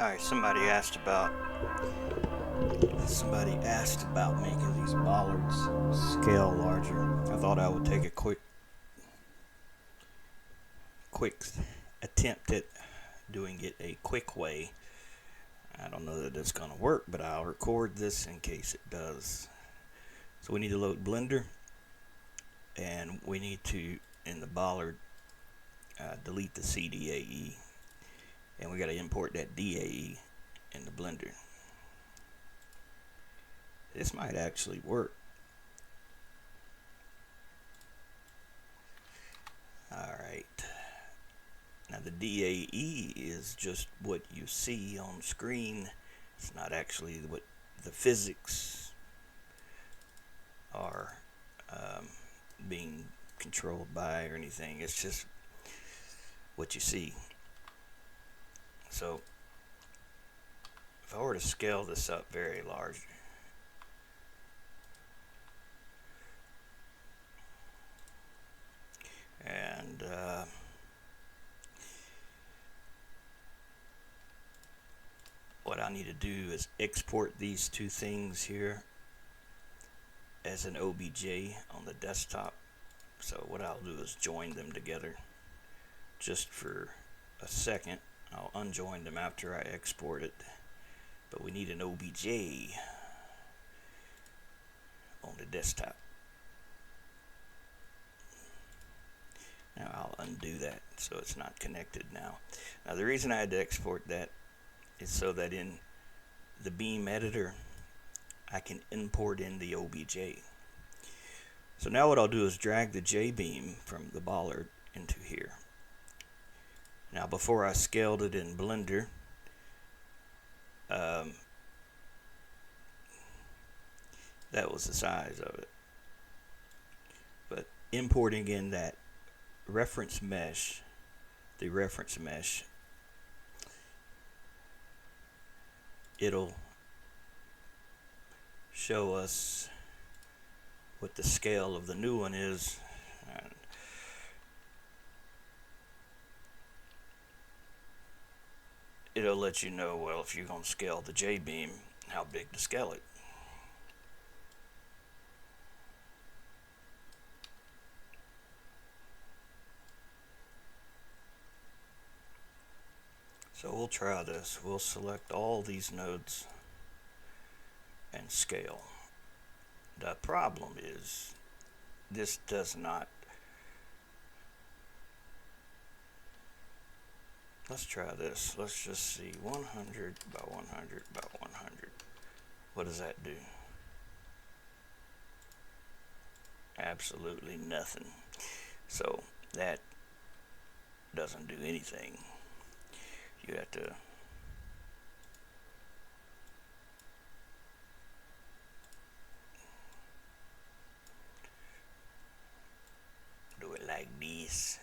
Alright, somebody asked about making these bollards scale larger. I thought I would take a quick attempt at doing it a quick way. I don't know that it's gonna work, but I'll record this in case it does. So we need to load Blender, and we need to, in the bollard, delete the CDAE, and we got to import that DAE in the Blender. This might actually work. Alright, now the DAE is just what you see on screen. It's not actually what the physics are being controlled by or anything. It's just what you see. So if I were to scale this up very large, and what I need to do is export these two things here as an OBJ on the desktop. So what I'll do is join them together just for a second. I'll unjoin them after I export it, but we need an OBJ on the desktop. Now I'll undo that so it's not connected now. Now the reason I had to export that is so that in the beam editor I can import in the OBJ. So now what I'll do is drag the J-beam from the bollard into here. Now before I scaled it in Blender, that was the size of it. But importing in that reference mesh, it'll show us what the scale of the new one is. And it'll let you know, well, if you're going to scale the J-beam, how big to scale it. So we'll try this. We'll select all these nodes and scale. The problem is this does not. Let's try this. Let's just see. 100 by 100 by 100. What does that do? Absolutely nothing. So that doesn't do anything. You have to do it like this.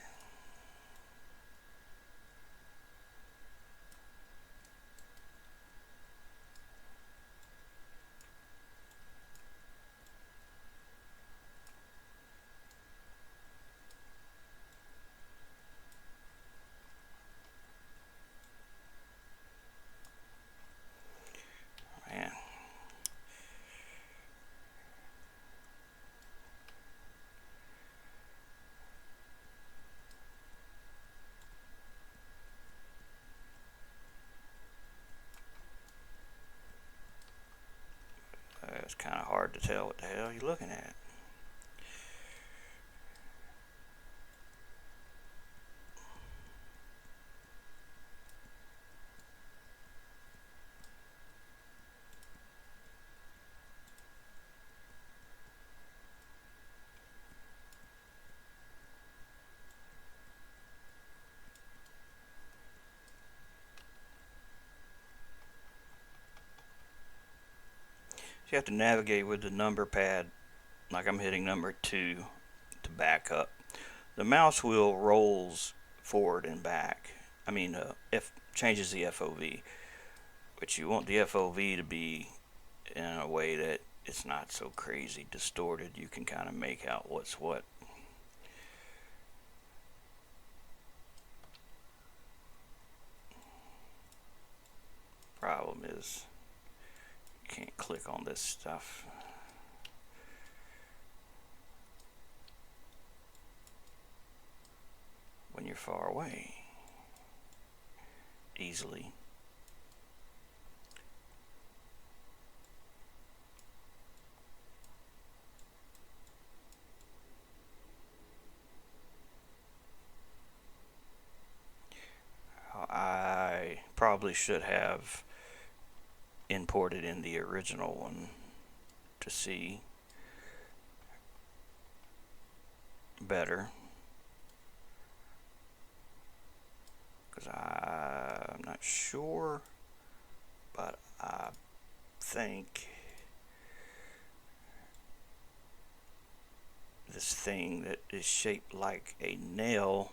Man. It's kind of hard to tell what the hell you're looking at. So you have to navigate with the number pad, like I'm hitting number 2 to back up. The mouse wheel rolls forward and back. I mean, changes the FOV, but you want the FOV to be in a way that it's not so crazy distorted. You can kind of make out what's what. problem is you can't click on this stuff. When you're far away easily. I probably should have imported in the original one to see better, because I'm not sure, but I think this thing that is shaped like a nail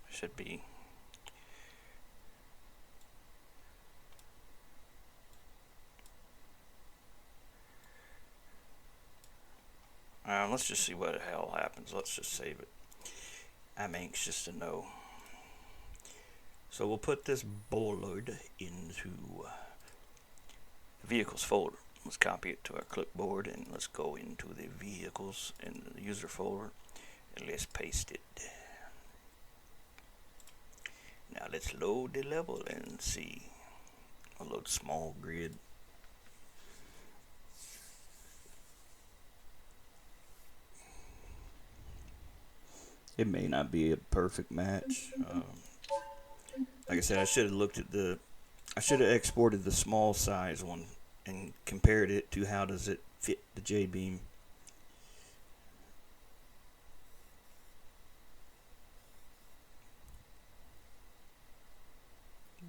should be let's just see what the hell happens. Let's just save it. I'm anxious to know. So we'll put this Bollard into the vehicles folder. Let's copy it to our clipboard and let's go into the vehicles in the user folder and let's paste it. Now let's load the level and see. I'll load small grid. It may not be a perfect match. Like I said, I should have exported the small size one and compared it to how does it fit the J-beam.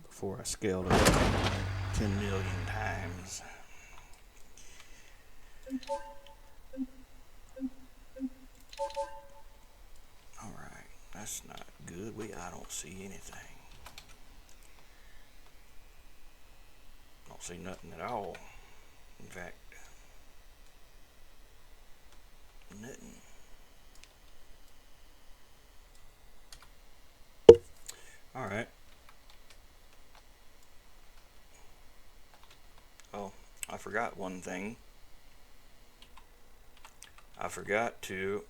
Before I scaled it up 10 million times. Alright, that's not good. I don't see anything. Don't see nothing at all. In fact, nothing. Alright. Oh, I forgot one thing. I forgot to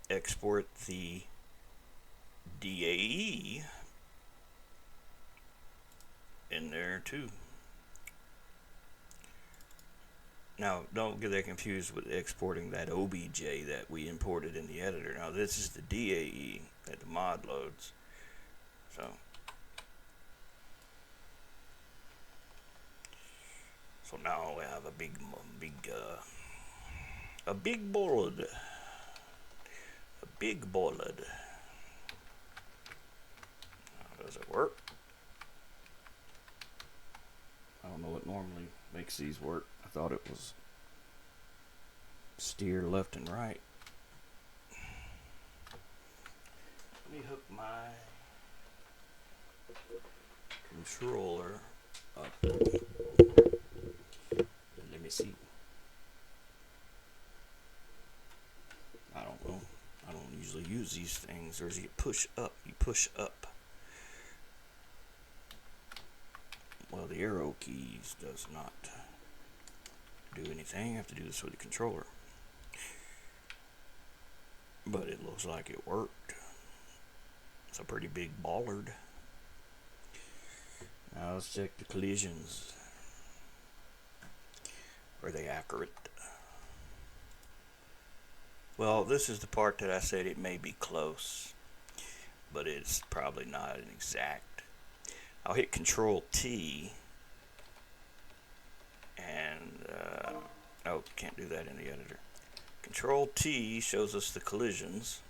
export the DAE in there too. Now, don't get that confused with exporting that OBJ that we imported in the editor. Now, this is the DAE that the mod loads. So now we have a big Bollard. A big Bollard. How does it work? I don't know what normally makes these work. I thought it was steer left and right. Let me hook my controller up. Let me see. I don't know. I don't usually use these things. There's you push up. You push up. Well, the arrow keys does not do anything. You have to do this with the controller. But it looks like it worked. It's a pretty big Bollard. Now let's check the collisions. Are they accurate? Well, this is the part that I said it may be close, but it's probably not an exact. I'll hit Control T, and oh, can't do that in the editor. Control T shows us the collisions,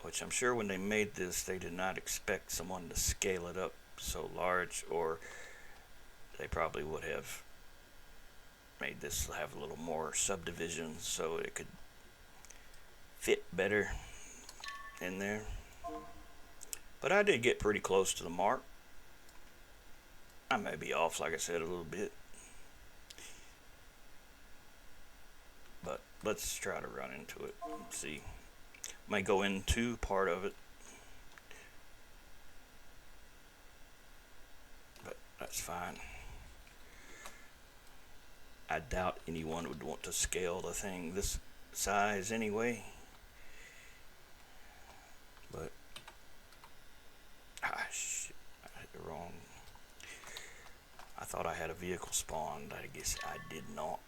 which I'm sure when they made this, they did not expect someone to scale it up so large, or they probably would have made this have a little more subdivisions so it could fit better in there. But I did get pretty close to the mark. I may be off, like I said, a little bit. let's try to run into it. Let's see. Might go into part of it, but that's fine. I doubt anyone would want to scale the thing this size anyway. But shit, I hit the wrong. I thought I had a vehicle spawned. I guess I did not.